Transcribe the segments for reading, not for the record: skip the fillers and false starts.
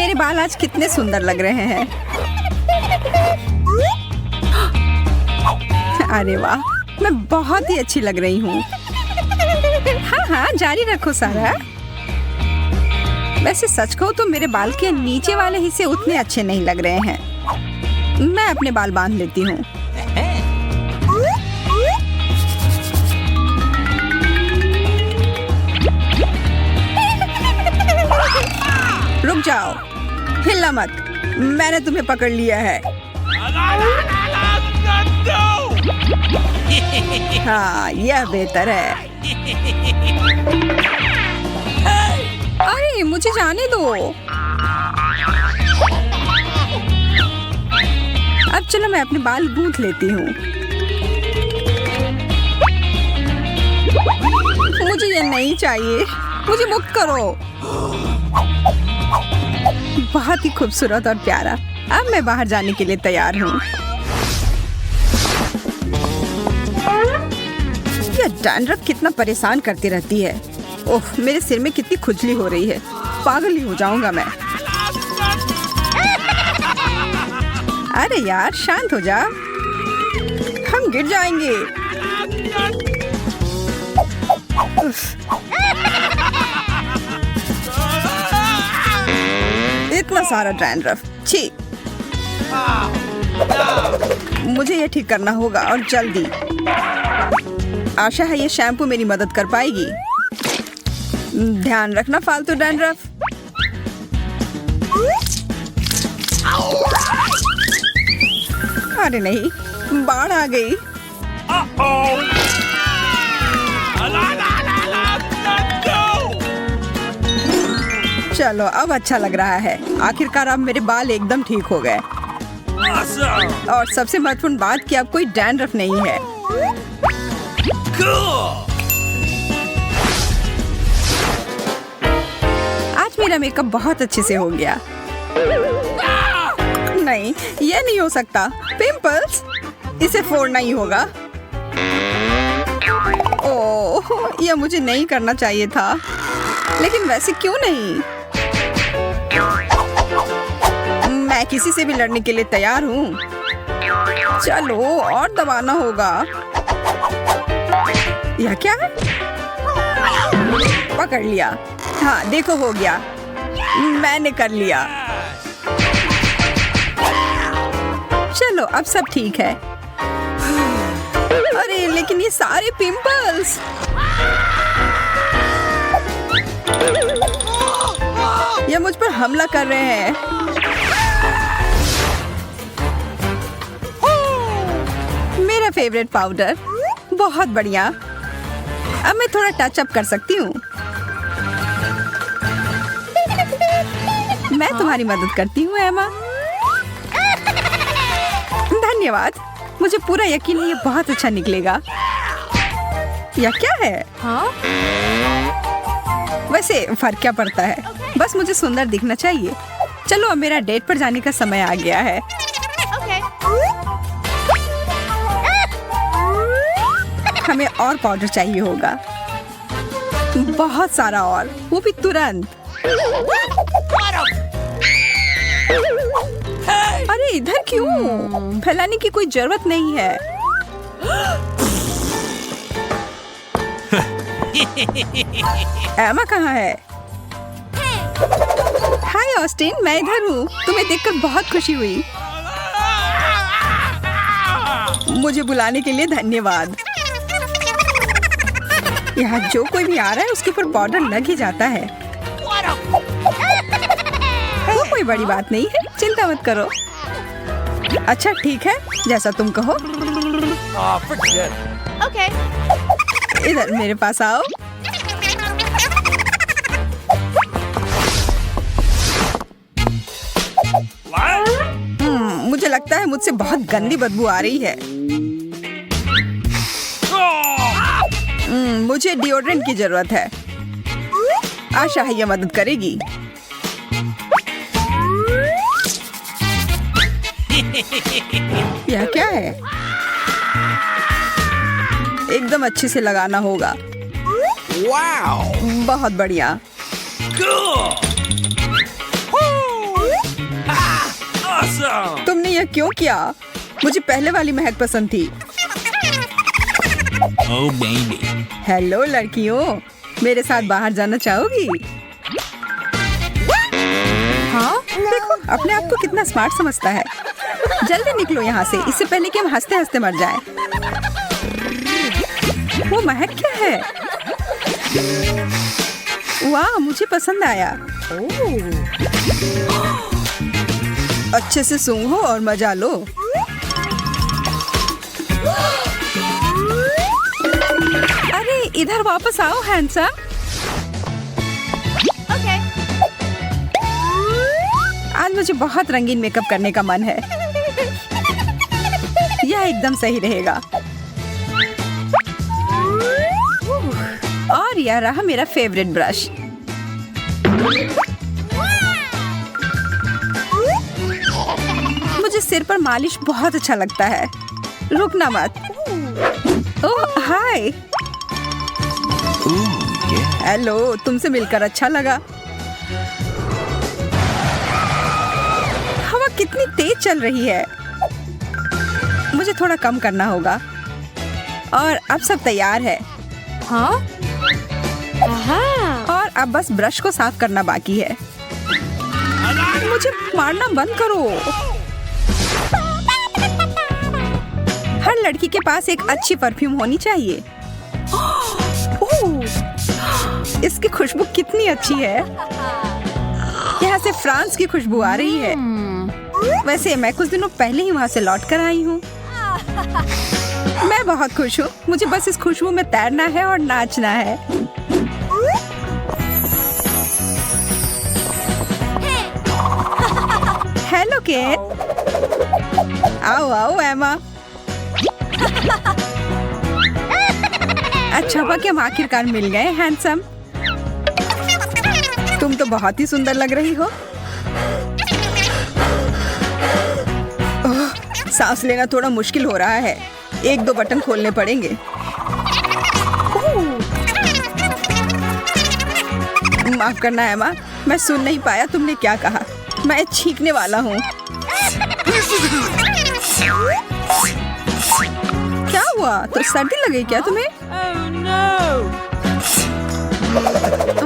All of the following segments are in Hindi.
मेरे बाल आज कितने सुंदर लग रहे हैं। अरे वाह, मैं बहुत ही अच्छी लग रही हूँ। हाँ हाँ, जारी रखो सारा। वैसे सच कहूँ तो मेरे बाल के नीचे वाले हिस्से उतने अच्छे नहीं लग रहे हैं। मैं अपने बाल बांध लेती हूँ। रुक जाओ, हिलना मत, मैंने तुम्हें पकड़ लिया है। हाँ, यह बेहतर है। अरे मुझे जाने दो। अब चलो मैं अपने बाल गूंथ लेती हूँ। मुझे ये नहीं चाहिए, मुझे मुक्त करो। बहुत ही खूबसूरत और प्यारा। अब मैं बाहर जाने के लिए तैयार हूँ। यह डैंड्रफ कितना परेशान करती रहती है। ओह, मेरे सिर में कितनी खुजली हो रही है। पागल ही हो जाऊंगा मैं। अरे यार, शांत हो जा, हम गिर जाएंगे। इतना सारा डैंड्रफ, छी। मुझे ये ठीक करना होगा और जल्दी। आशा है ये शैम्पू मेरी मदद कर पाएगी। ध्यान रखना फालतू डैंड्रफ। अरे नहीं, बाढ़ आ गई। चलो अब अच्छा लग रहा है। आखिरकार अब मेरे बाल एकदम ठीक हो गए। और सबसे महत्वपूर्ण बात कि अब कोई डैंड्रफ नहीं है। आज मेरा मेकअप बहुत अच्छे से हो गया। नहीं, यह नहीं हो सकता। पिंपल्स, इसे फोड़ना ही होगा। ओह, यह मुझे नहीं करना चाहिए था, लेकिन वैसे क्यों नहीं। मैं किसी से भी लड़ने के लिए तैयार हूँ। चलो, और दबाना होगा। यह क्या है? पकड़ लिया। हाँ, देखो हो गया। मैंने कर लिया। चलो, अब सब ठीक है। अरे लेकिन ये सारे पिंपल्स। ये मुझ पर हमला कर रहे हैं। मेरा फेवरेट पाउडर, बहुत बढ़िया। अब मैं थोड़ा टच अप कर सकती हूँ। मैं तुम्हारी मदद करती हूँ एमा। धन्यवाद। मुझे पूरा यकीन है ये बहुत अच्छा निकलेगा। यह क्या है? हाँ? वैसे फर्क क्या पड़ता है? बस मुझे सुंदर दिखना चाहिए। चलो, अब मेरा डेट पर जाने का समय आ गया है। हमें और पाउडर चाहिए होगा, बहुत सारा, और वो भी तुरंत। अरे इधर क्यों? फैलाने की कोई जरूरत नहीं है। एमा कहाँ है? हाय ऑस्टिन, मैं इधर हूँ। तुम्हें देखकर बहुत खुशी हुई। मुझे बुलाने के लिए धन्यवाद। यहाँ जो कोई भी आ रहा है उसके ऊपर पाउडर लग ही जाता है। वो कोई बड़ी बात नहीं है, चिंता मत करो। अच्छा ठीक है, जैसा तुम कहो। इधर मेरे पास आओ। मुझे लगता है मुझसे बहुत गंदी बदबू आ रही है। मुझे डिओड्रेंट की जरूरत है। आशा है यह मदद करेगी। यह क्या है? एकदम अच्छे से लगाना होगा। Wow! बहुत बढ़िया। यह क्यों किया? मुझे पहले वाली महक पसंद थी। Oh baby. हेलो लड़कियों, मेरे साथ बाहर जाना चाहोगी? हाँ, देखो अपने आप को कितना स्मार्ट समझता है। जल्दी निकलो यहाँ से, इससे पहले कि हम हंसते हंसते मर जाएं। वो महक क्या है? वाह, मुझे पसंद आया। अच्छे से सूंघो और मजा लो। अरे इधर वापस आओ हैंडसम। आज मुझे बहुत रंगीन मेकअप करने का मन है। यह एकदम सही रहेगा। और यह रहा मेरा फेवरेट ब्रश। मुझे सिर पर मालिश बहुत अच्छा लगता है। रुकना मत। ओह हाय। हेलो, तुमसे मिलकर अच्छा लगा। हवा कितनी तेज चल रही है। मुझे थोड़ा कम करना होगा। और अब सब तैयार है। हाँ? और अब बस ब्रश को साफ करना बाकी है। मुझे मारना बंद करो। हर लड़की के पास एक अच्छी परफ्यूम होनी चाहिए। ओह, इसकी खुशबू कितनी अच्छी है। यहाँ से फ्रांस की खुशबू आ रही है। वैसे मैं कुछ दिनों पहले ही वहाँ से लौट कर आई हूँ। मैं बहुत खुश हूँ। मुझे बस इस खुशबू में तैरना है और नाचना है। Hello Kate. आओ आओ एमा। अच्छा हुआ कि हम आखिरकार मिल गए हैंडसम। तुम तो बहुत ही सुंदर लग रही हो। सांस लेना थोड़ा मुश्किल हो रहा है। एक दो बटन खोलने पड़ेंगे। माफ करना एमा, मैं सुन नहीं पाया तुमने क्या कहा। मैं छींकने वाला हूँ। क्या हुआ? तो सर्दी लगी क्या तुम्हें?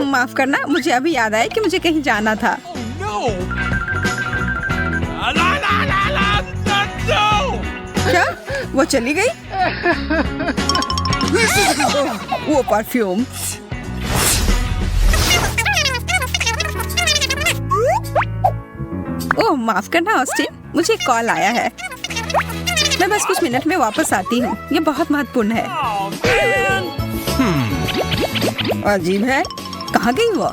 माफ करना, मुझे अभी याद आया कि मुझे कहीं जाना था। क्या? वो चली गई? वो परफ्यूम। ओह माफ करना ऑस्टिन, मुझे कॉल आया है। मैं बस कुछ मिनट में वापस आती हूँ। ये बहुत महत्वपूर्ण है। अजीब है, कहाँ गई वो?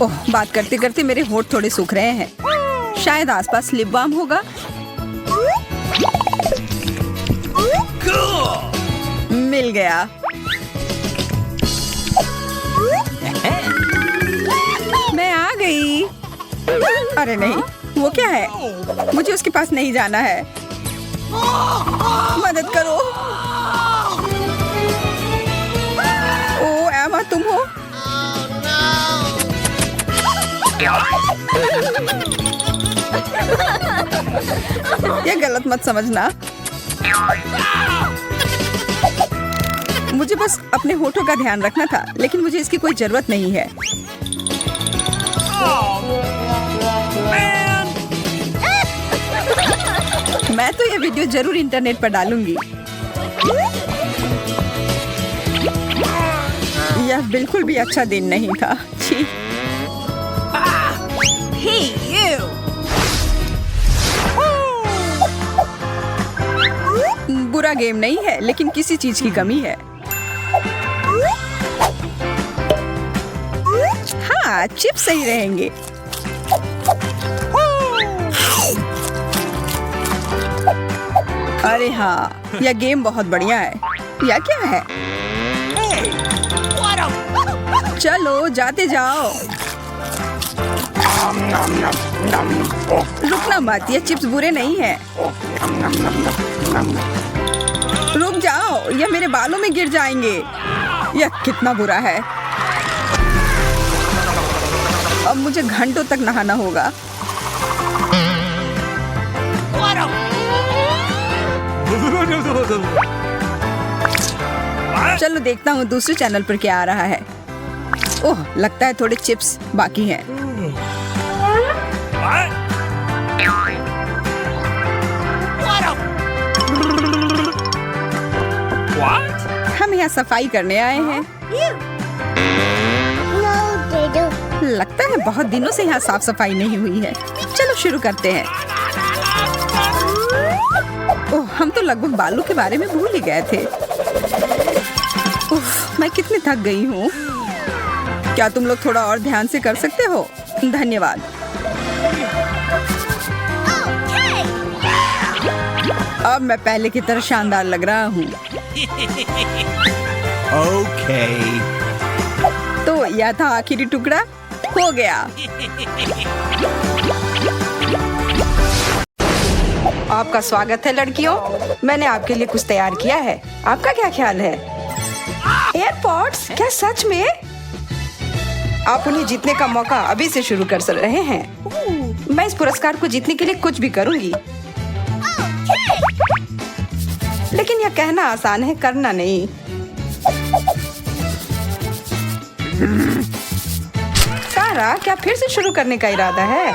ओह, बात करते करते मेरे होंठ थोड़े सूख रहे हैं। शायद आसपास लिप बाम होगा। मिल गया। मैं आ गई। अरे नहीं, वो क्या है? मुझे उसके पास नहीं जाना है। मदद करो। ओ एमा, तुम हो? ये गलत मत समझना। मुझे बस अपने होठों का ध्यान रखना था, लेकिन मुझे इसकी कोई जरूरत नहीं है। मैं तो ये वीडियो जरूर इंटरनेट पर डालूंगी। यह बिल्कुल भी अच्छा दिन नहीं था। छी। बुरा गेम नहीं है, लेकिन किसी चीज की कमी है। हाँ, चिप्स सही रहेंगे। अरे हाँ, यह गेम बहुत बढ़िया है। यह क्या है? चलो जाते जाओ। रुकना मत, ये चिप्स बुरे नहीं हैं। रुक जाओ, ये मेरे बालों में गिर जाएंगे। यह कितना बुरा है। अब मुझे घंटों तक नहाना होगा। चलो देखता हूँ दूसरे चैनल पर क्या आ रहा है। ओह, लगता है थोड़े चिप्स बाकी हैं। हम यहाँ सफाई करने आए हैं। लगता है बहुत दिनों से यहाँ साफ सफाई नहीं हुई है। चलो शुरू करते हैं। ओह, हम तो लगभग बालों के बारे में भूल ही गए थे। उफ, मैं कितनी थक गई हूँ। क्या तुम लोग थोड़ा और ध्यान से कर सकते हो? धन्यवाद। अब मैं पहले की तरह शानदार लग रहा हूँ। तो यह था आखिरी टुकड़ा। हो गया। आपका स्वागत है लड़कियों। मैंने आपके लिए कुछ तैयार किया है। आपका क्या ख्याल है? एयरपॉड्स? क्या सच में? आप उन्हें जीतने का मौका अभी से शुरू कर रहे हैं। मैं इस पुरस्कार को जीतने के लिए कुछ भी करूंगी। लेकिन यह कहना आसान है, करना नहीं। सारा, क्या फिर से शुरू करने का इरादा है?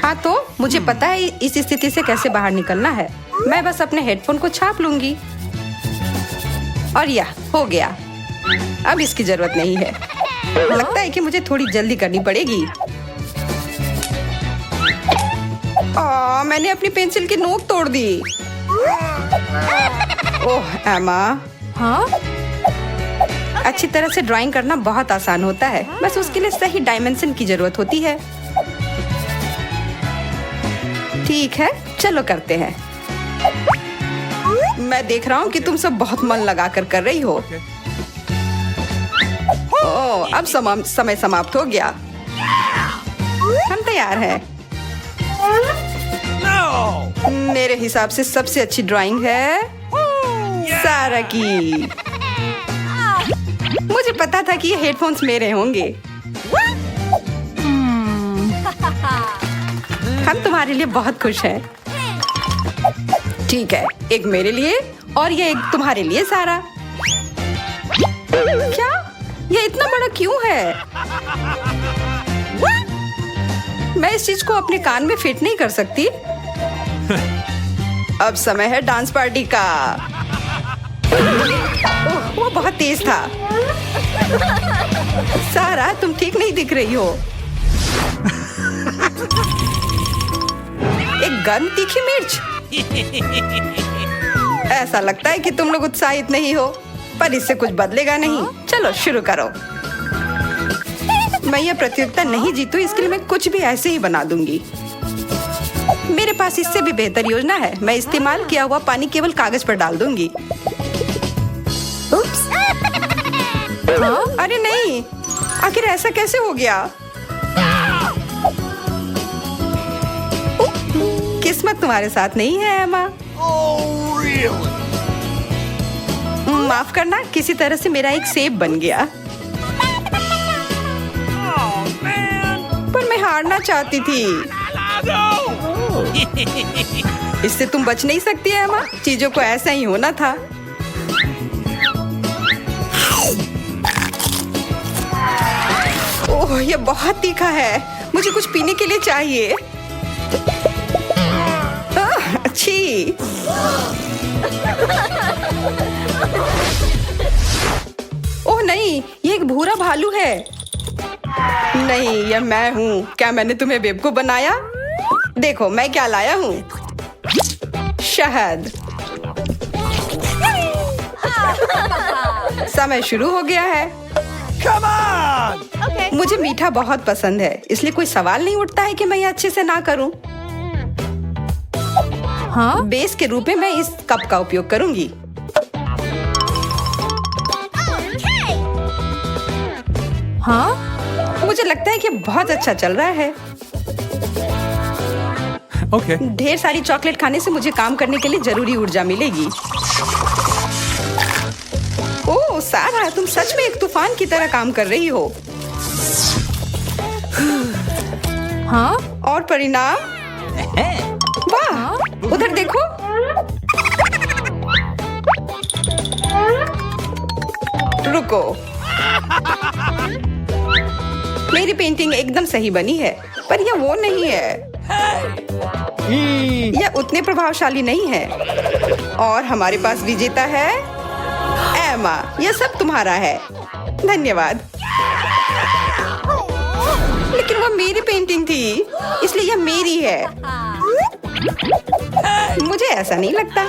हाँ, तो मुझे पता है इस स्थिति से कैसे बाहर निकलना है। मैं बस अपने हेडफोन को छाप लूंगी और यह हो गया। अब इसकी जरूरत नहीं है। लगता है कि मुझे थोड़ी जल्दी करनी पड़ेगी। मैंने अपनी पेंसिल की नोक तोड़ दी। ओह एमा। हाँ? अच्छी तरह से ड्राइंग करना बहुत आसान होता है। बस उसके लिए सही डायमेंशन की जरूरत होती है। ठीक है, चलो करते हैं। मैं देख रहा हूँ कि तुम सब बहुत मन लगा कर रही हो। ओह, अब समय समाप्त हो गया। हम तैयार हैं। मेरे हिसाब से सबसे अच्छी ड्राइंग है सारा की। मुझे पता था कि ये हेडफोन्स मेरे होंगे। हम तुम्हारे लिए बहुत खुश हैं। ठीक है, एक मेरे लिए और ये एक तुम्हारे लिए सारा। क्या? ये इतना बड़ा क्यों है? मैं इस चीज को अपने कान में फिट नहीं कर सकती। अब समय है डांस पार्टी का। ओह, वो बहुत तेज था। सारा, तुम ठीक नहीं दिख रही हो। एक गर्म तीखी मिर्च। ऐसा लगता है कि तुम लोग उत्साहित नहीं हो, पर इससे कुछ बदलेगा नहीं। चलो शुरू करो। मैं यह प्रतियोगिता नहीं जीतू, इसके लिए मैं कुछ भी ऐसे ही बना दूंगी। मेरे पास इससे भी बेहतर योजना है। मैं इस्तेमाल किया हुआ पानी केवल कागज पर डाल दूंगी। उप्स। हाँ? अरे नहीं, आखिर ऐसा कैसे हो गया? किस्मत तुम्हारे साथ नहीं है एमा। माफ करना, किसी तरह से मेरा एक सेब बन गया। पर मैं हारना चाहती थी। इससे तुम बच नहीं सकती है एमा। चीजों को ऐसा ही होना था। ओह, ये बहुत तीखा है। मुझे कुछ पीने के लिए चाहिए। अच्छी। ओह नहीं, ये एक भूरा भालू है। नहीं, यह मैं हूँ। क्या मैंने तुम्हें बेवकूफ बनाया? देखो मैं क्या लाया हूँ। शहद। समय शुरू हो गया है। Okay. मुझे मीठा बहुत पसंद है, इसलिए कोई सवाल नहीं उठता है कि मैं ये अच्छे से ना करूं। हाँ? बेस के रूप में मैं इस कप का उपयोग करूंगी। हाँ? मुझे लगता है कि बहुत अच्छा चल रहा है। Okay. ढेर सारी चॉकलेट खाने से मुझे काम करने के लिए जरूरी ऊर्जा मिलेगी। ओह सारा, तुम सच में एक तूफान की तरह काम कर रही हो। हाँ? और परिणाम? वाह, उधर देखो। रुको, मेरी पेंटिंग एकदम सही बनी है, पर यह वो नहीं है। यह उतने प्रभावशाली नहीं है। और हमारे पास विजेता है एमा। यह सब तुम्हारा है। धन्यवाद। लेकिन वह मेरी पेंटिंग थी, इसलिए यह मेरी है। मुझे ऐसा नहीं लगता।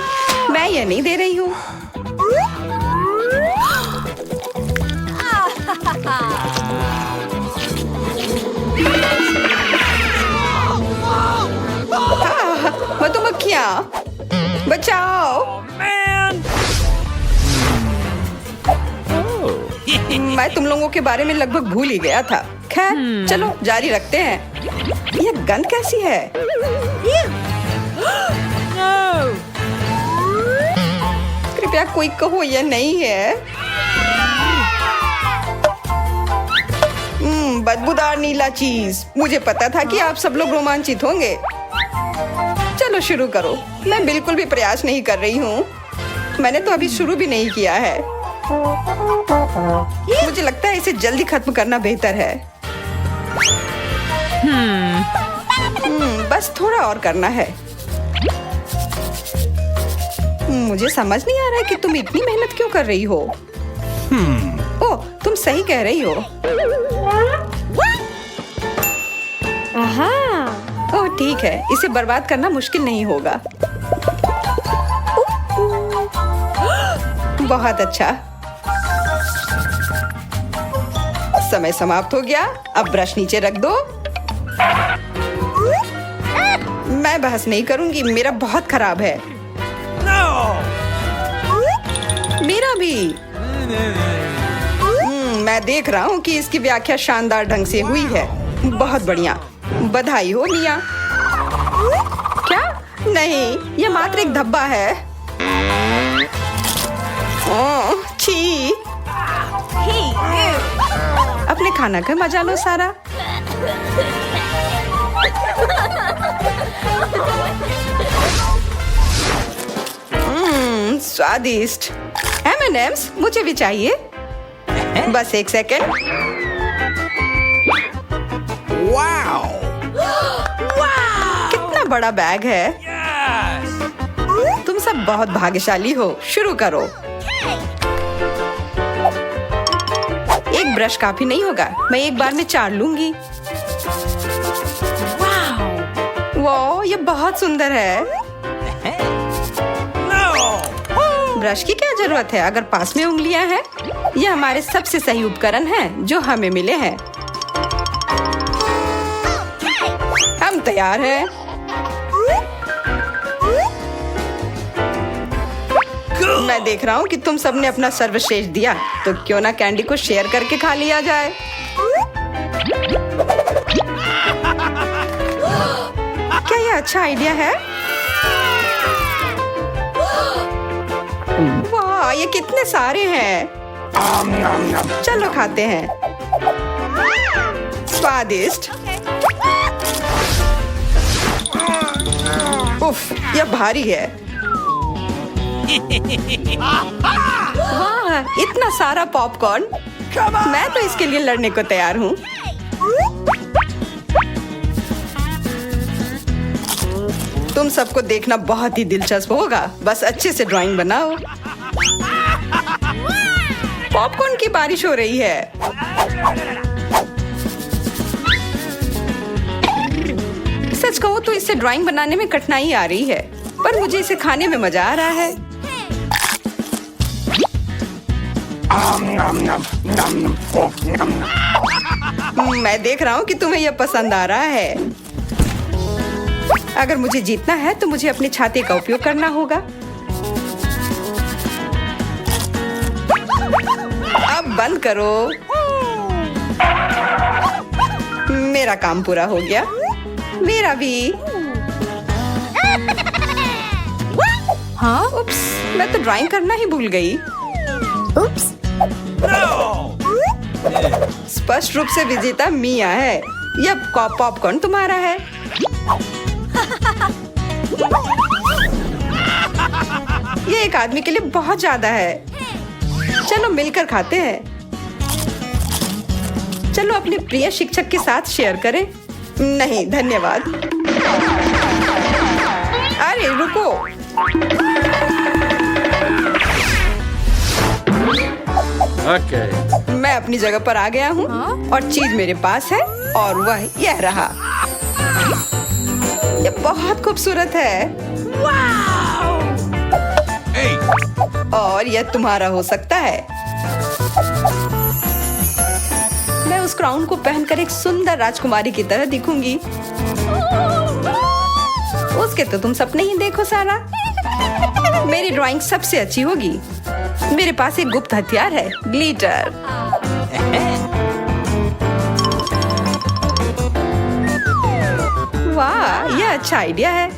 मैं यह नहीं दे रही हूँ। मधुमक्खियाँ, बचाओ। मैं तुम लोगों के बारे में लगभग भूल ही गया था। खैर, चलो जारी रखते हैं। यह गंध कैसी है? कृपया कोई कहो यह नहीं है। बदबूदार नीला चीज। मुझे पता था कि आप सब लोग रोमांचित होंगे। चलो शुरू करो। मैं बिल्कुल भी प्रयास नहीं कर रही हूँ। मैंने तो अभी शुरू भी नहीं किया है। मुझे लगता है इसे जल्दी खत्म करना बेहतर है। बस थोड़ा और करना है। मुझे समझ नहीं आ रहा है कि तुम इतनी मेहनत क्यों कर रही हो। ओह, तुम सही कह रही हो। ओह ठीक है, इसे बर्बाद करना मुश्किल नहीं होगा। बहुत अच्छा। समय समाप्त हो गया। अब ब्रश नीचे रख दो। मैं बहस नहीं करूंगी। मेरा बहुत खराब है। मेरा भी। मैं देख रहा हूँ कि इसकी व्याख्या शानदार ढंग से हुई है। बहुत बढ़िया। बधाई हो निया। क्या? नहीं, यह मात्र एक धब्बा है। ओह, छी। अपने खाना का मजा लो सारा। स्वादिष्ट। M&M's मुझे भी चाहिए। बस एक सेकेंड। वाओ! कितना बड़ा बैग है। तुम सब बहुत भाग्यशाली हो। शुरू करो। एक ब्रश काफी नहीं होगा। मैं एक बार में 4 लूंगी। वाह, ये बहुत सुंदर है। ब्रश की क्या जरूरत है अगर पास में उंगलियां हैं? ये हमारे सबसे सही उपकरण हैं जो हमें मिले हैं। हम तैयार हैं। मैं देख रहा हूँ कि तुम सबने अपना सर्वश्रेष्ठ दिया, तो क्यों ना कैंडी को शेयर करके खा लिया जाए। क्या ये अच्छा आइडिया है? वाह, ये कितने सारे हैं। चलो खाते हैं। स्वादिष्ट। उफ, यह भारी है। वाह, इतना सारा पॉपकॉर्न। मैं तो इसके लिए लड़ने को तैयार हूँ। तुम सबको देखना बहुत ही दिलचस्प होगा। बस अच्छे से ड्राइंग बनाओ। पॉपकॉर्न की बारिश हो रही है। सच कहूँ तो इससे ड्राइंग बनाने में कठिनाई आ रही है, पर मुझे इसे खाने में मजा आ रहा है। मैं देख रहा हूँ कि तुम्हें यह पसंद आ रहा है। अगर मुझे जीतना है तो मुझे अपने छाते का उपयोग करना होगा। अब बंद करो। मेरा काम पूरा हो गया। मेरा भी। हाँ, उप्स, मैं तो ड्राइंग करना ही भूल गई। उप्स। स्पष्ट रूप से विजेता मिया है। यह पॉपकॉर्न तुम्हारा है। ये एक आदमी के लिए बहुत ज्यादा है। चलो मिलकर खाते हैं। चलो अपने प्रिय शिक्षक के साथ शेयर करें। नहीं धन्यवाद। अरे रुको। मैं अपनी जगह पर आ गया हूँ और चीज मेरे पास है और वह यह रहा। ये बहुत खूबसूरत है और यह तुम्हारा हो सकता है। मैं उस क्राउन को पहनकर एक सुंदर राजकुमारी की तरह दिखूंगी। उसके तो तुम सपने ही देखो सारा। मेरी ड्राइंग सबसे अच्छी होगी। मेरे पास एक गुप्त हथियार है, ग्लिटर। वाह, यह अच्छा आइडिया है।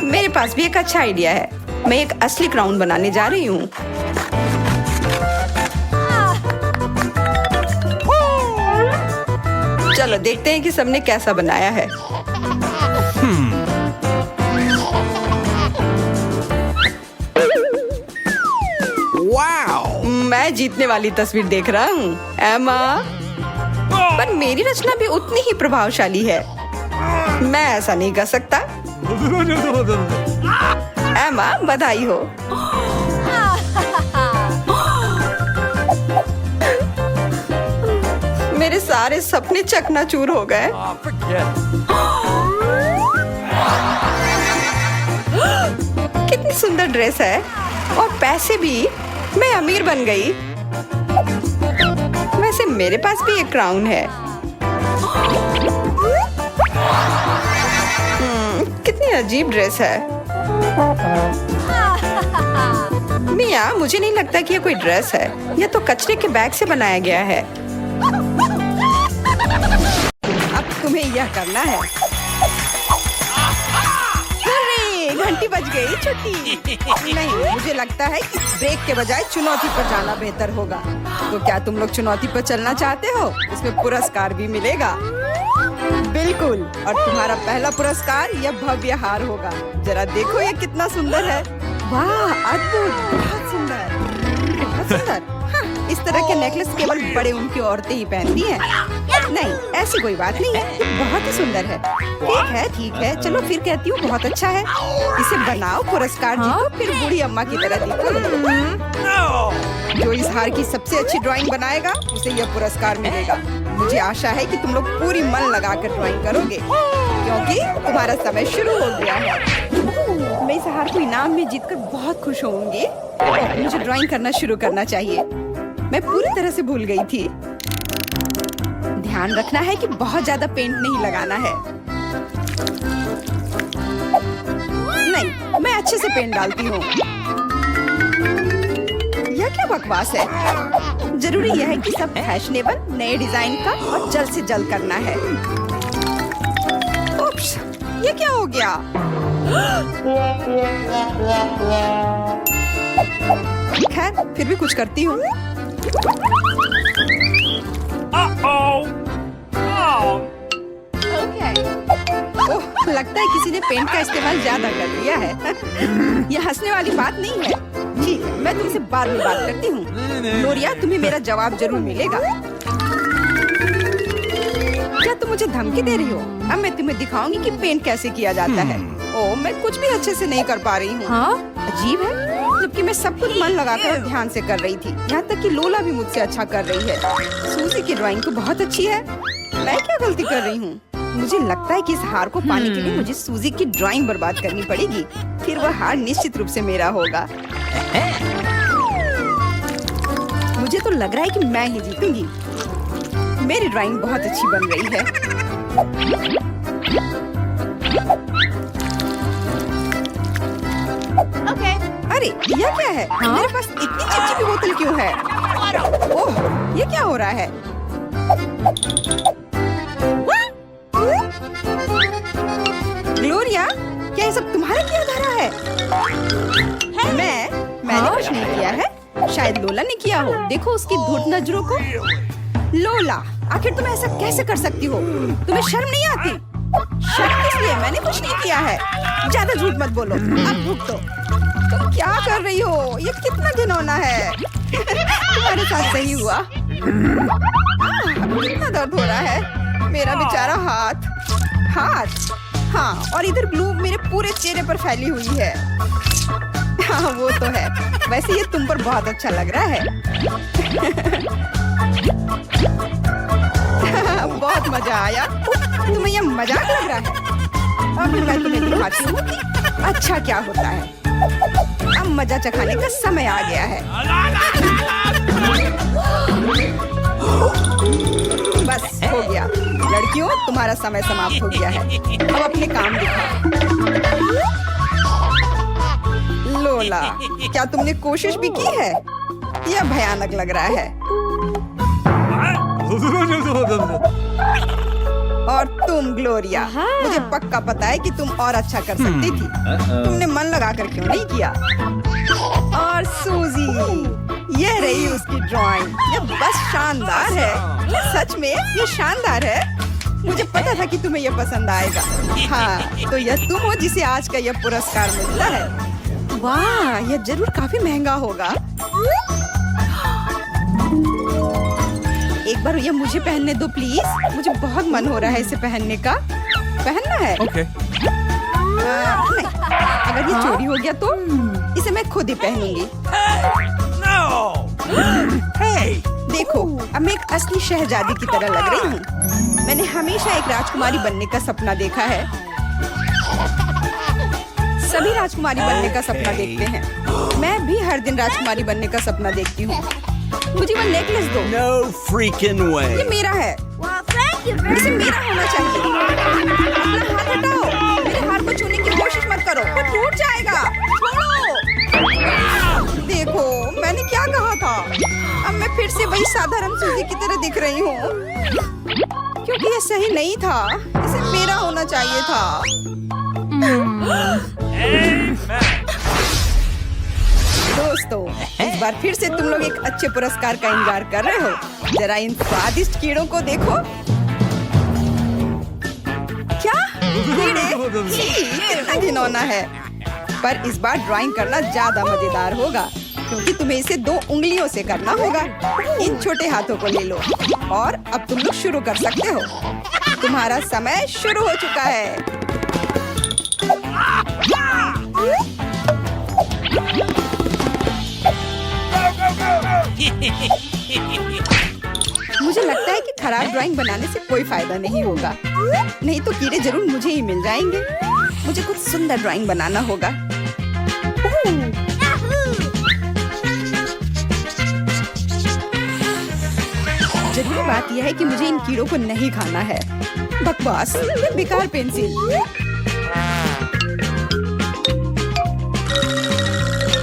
मेरे पास भी एक अच्छा आइडिया है। मैं एक असली क्राउन बनाने जा रही हूँ। चलो देखते हैं कि सबने कैसा बनाया है। मैं जीतने वाली तस्वीर देख रहा हूँ, एमा। पर मेरी रचना भी उतनी ही प्रभावशाली है। मैं ऐसा नहीं कर सकता। एमा, बधाई हो। मेरे सारे सपने चकनाचूर हो गए। कितनी सुंदर ड्रेस है और पैसे भी। मैं अमीर बन गई। वैसे मेरे पास भी एक क्राउन है। कितनी अजीब ड्रेस है। मिया, मुझे नहीं लगता कि यह कोई ड्रेस है। यह तो कचरे के बैग से बनाया गया है। अब तुम्हें यह करना है। घंटी बज गई, छुट्टी। नहीं, मुझे लगता है कि ब्रेक के बजाय चुनौती पर जाना बेहतर होगा। तो क्या तुम लोग चुनौती पर चलना चाहते हो? इसमें पुरस्कार भी मिलेगा। बिल्कुल। और तुम्हारा पहला पुरस्कार यह भव्य हार होगा। जरा देखो ये कितना सुंदर है। वाह, अद्भुत, बहुत सुंदर, बहुत सुंदर। हाँ, इस तरह के नेकलेस केवल बड़े उम्र की औरतें ही पहनती हैं। नहीं, ऐसी कोई बात नहीं है। बहुत ही सुंदर है। ठीक है, चलो फिर कहती हूँ बहुत अच्छा है। इसे बनाओ, पुरस्कार जीतो, फिर बूढ़ी अम्मा की तरह दिखो। जो इस हार की सबसे अच्छी ड्राइंग बनाएगा उसे यह पुरस्कार मिलेगा। मुझे आशा है कि तुम लोग पूरी मन लगाकर ड्राइंग करोगे, क्योंकि तुम्हारा समय शुरू हो गया है। मैं इस हार को इनाम में जीतकर बहुत खुश होंगी। मुझे ड्राइंग करना शुरू करना चाहिए। मैं पूरी तरह से भूल गई थी। ध्यान रखना है कि बहुत ज्यादा पेंट नहीं लगाना है। नहीं, मैं अच्छे से पेंट डालती हूँ। यह क्या बकवास है? जरूरी यह है कि सब फैशनेबल नए डिजाइन का और जल्द से जल्द करना है। उप्स, ये क्या हो गया? खैर, फिर भी कुछ करती हूँ। ओह, लगता है किसी ने पेंट का इस्तेमाल ज्यादा कर दिया है। यह हंसने वाली बात नहीं है। ठीक है, मैं तुमसे बाद में बात करती हूँ। लोरिया, तुम्हें मेरा जवाब जरूर मिलेगा। क्या तुम मुझे धमकी दे रही हो? अब मैं तुम्हें दिखाऊंगी कि पेंट कैसे किया जाता है। ओह, मैं कुछ भी अच्छे से नहीं कर पा रही हूँ। हाँ? अजीब है, जबकि मैं सब कुछ मन लगाकर और ध्यान से कर रही थी। यहाँ तक कि लोला भी मुझसे अच्छा कर रही है। सूजी की ड्राइंग तो बहुत अच्छी है। मैं क्या गलती कर रही हूँ? मुझे लगता है कि इस हार को पाने के लिए मुझे सूजी की ड्राइंग बर्बाद करनी पड़ेगी। फिर वह हार निश्चित रूप से मेरा होगा। मुझे तो लग रहा है कि मैं ही जीतूंगी। मेरी ड्राइंग बहुत अच्छी बन रही है। अरे, यह क्या है? मेरे पास इतनी चिपचिपी बोतल क्यों है? ओह, ये क्या हो रहा है? ग्लोरिया, क्या ये सब तुम्हारा किया धरा है? मैंने कुछ नहीं किया है। शायद लोला ने किया हो। देखो उसकी धूर्त नजरों को। लोला, आखिर तुम ऐसा कैसे कर सकती हो? तुम्हें शर्म नहीं आती? शर्म किस लिए? मैंने कुछ नहीं किया है। ज्यादा झूठ मत बोलो। अब भुगतो। तुम क्या कर रही हो? ये कितना घिनौना है। तुम्हारे साथ सही हुआ। अब कितना दर्द हो रहा है। मेरा बेचारा हाथ। हाँ, और इधर ग्लू मेरे पूरे चेहरे पर फैली हुई है। हाँ, वो तो है। वैसे ये तुम पर बहुत अच्छा लग रहा है। बहुत मजा आया। तुम्हें ये मजाक लग रहा है? अब मैं तुम्हें दिखाती हूँ कि अच्छा क्या होता है। अब मजा चखाने का समय आ गया है। बस हो गया। लड़कियों, तुम्हारा समय समाप्त हो गया है। अब अपने काम दिखाओ। लोला, क्या तुमने कोशिश भी की है? यह भयानक लग रहा है। और तुम ग्लोरिया, मुझे पक्का पता है कि तुम और अच्छा कर सकती थी। तुमने मन लगाकर क्यों नहीं किया? और सूजी, ये रही उसकी ड्राइंग। ये बस शानदार है। सच में ये शानदार है। मुझे पता था कि तुम्हें ये पसंद आएगा। हाँ, तो यह तुम हो जिसे आज का यह पुरस्कार मिलता है। वाह, यह जरूर काफी महंगा होगा। एक बार ये मुझे पहनने दो प्लीज। मुझे बहुत मन हो रहा है इसे पहनने का। पहनना है? Okay. नहीं, अगर ये चोरी हो गया तो इसे मैं खुद ही पहनूंगी। देखो, अब मैं एक असली शहजादी की तरह लग रही हूँ। मैंने हमेशा एक राजकुमारी बनने का सपना देखा है। सभी राजकुमारी बनने का सपना देखते हैं। मैं भी हर दिन राजकुमारी बनने का सपना देखती हूँ। मुझे वो नेकलेस दो। No freaking way. ये मेरा है। इसे मेरा होना चाहिए। अपना हाथ हटाओ। मेरे हाथ को छूने की कोशिश मत करो, वो टूट जाएगा। छोड़ो। देखो, मैंने क्या कहा था। अब मैं फिर से वही साधारण सूजी की तरह दिख रही हूँ, क्योंकि ये सही नहीं था। इसे मेरा होना चाहिए था। दोस्तों, इस बार फिर से तुम लोग एक अच्छे पुरस्कार का इंतजार कर रहे हो। जरा इन स्वादिष्ट कीड़ों को देखो। क्या कीड़े? छी, कितना घिनौना है। पर इस बार ड्राइंग करना ज्यादा मजेदार होगा, क्योंकि तुम्हें इसे 2 उंगलियों से करना होगा। इन छोटे हाथों को ले लो और अब तुम लोग शुरू कर सकते हो। तुम्हारा समय शुरू हो चुका है। मुझे लगता है कि खराब ड्राइंग बनाने से कोई फायदा नहीं होगा। नहीं तो कीड़े जरूर मुझे ही मिल जाएंगे। मुझे कुछ सुंदर ड्राइंग बनाना होगा। जरूरी बात यह है कि मुझे इन कीड़ों को नहीं खाना है। बकवास, ये बेकार पेंसिल।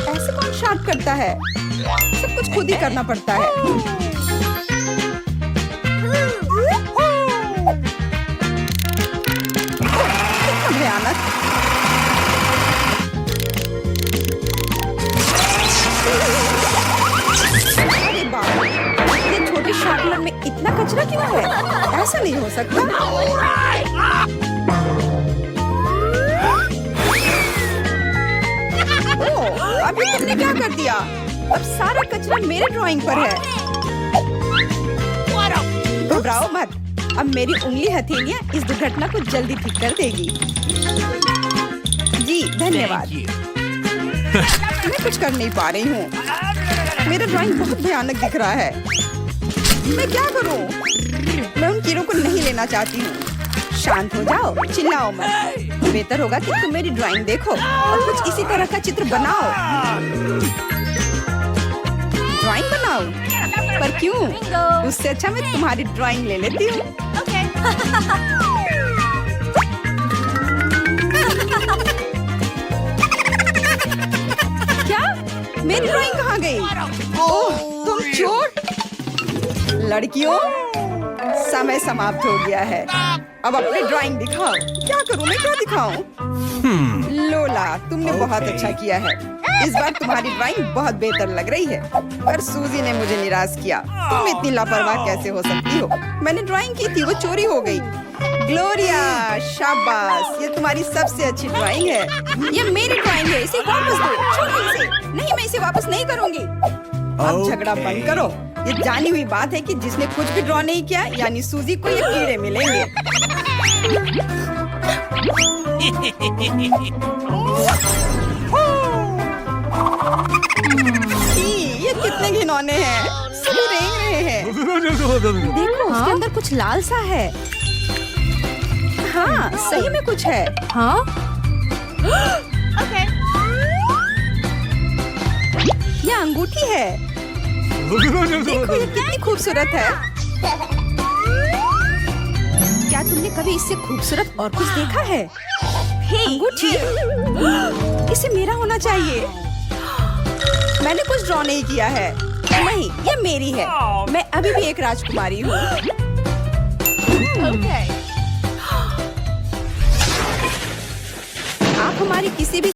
ऐसे कौन शार्प करता है? सब कुछ खुद ही करना पड़ता है। कितना भयानक। अरे बाप रे, इतने छोटे शार्पनर में इतना कचरा क्यों है? ऐसा नहीं हो सकता। ओह, अभी तुमने क्या कर दिया? अब सारा कचरा मेरे ड्राइंग पर है। घबराओ मत। अब मेरी उंगली हथेलियां इस दुर्घटना को जल्दी ठीक कर देगी। जी धन्यवाद। मैं कुछ कर नहीं पा रही हूँ। मेरा ड्राइंग बहुत भयानक दिख रहा है। मैं क्या करूँ? मैं उन कीड़ों को नहीं लेना चाहती हूँ। शांत हो जाओ, चिल्लाओ मत। बेहतर होगा कि तुम मेरी ड्राइंग देखो और कुछ इसी तरह का चित्र बनाओ। ड्राइंग बनाओ? पर क्यों? उससे अच्छा मैं तुम्हारी ड्राइंग ले लेती हूँ। क्या? मेरी ड्राइंग कहाँ गई? ओह, तुम चोर! लड़कियों, समय समाप्त हो गया है। अब अपनी ड्राइंग दिखाओ। क्या करूँ मैं? क्या दिखाऊं? लोला, तुमने बहुत अच्छा किया है। इस बार तुम्हारी ड्राइंग बहुत बेहतर लग रही है, पर सूजी ने मुझे निराश किया। तुम इतनी लापरवाह कैसे हो सकती हो? मैंने ड्राइंग की थी, वो चोरी हो गई। ग्लोरिया, शाबाश, ये तुम्हारी सबसे अच्छी ड्राइंग है। ये मेरी ड्राइंग है, इसे वापस दो। छोड़ो इसे। नहीं, मैं इसे वापस नहीं करूंगी। अब झगड़ा बंद करो। ये जानी हुई बात है कि जिसने कुछ भी ड्रॉ नहीं किया, यानी सूजी को ये कीड़े मिलेंगे। ये कितने घिनौने हैं, सभी रेंग रहे हैं। देखो, उसके अंदर कुछ लाल सा है। हाँ, सही में कुछ है। हाँ? ये अंगूठी है। देखो, ये कितनी खूबसूरत है। क्या तुमने कभी इससे खूबसूरत और कुछ देखा है? अंगूठी, इसे मेरा होना चाहिए। मैंने कुछ ड्रॉ नहीं किया है। नहीं, ये मेरी है। मैं अभी भी एक राजकुमारी हूँ। आप हमारी किसी भी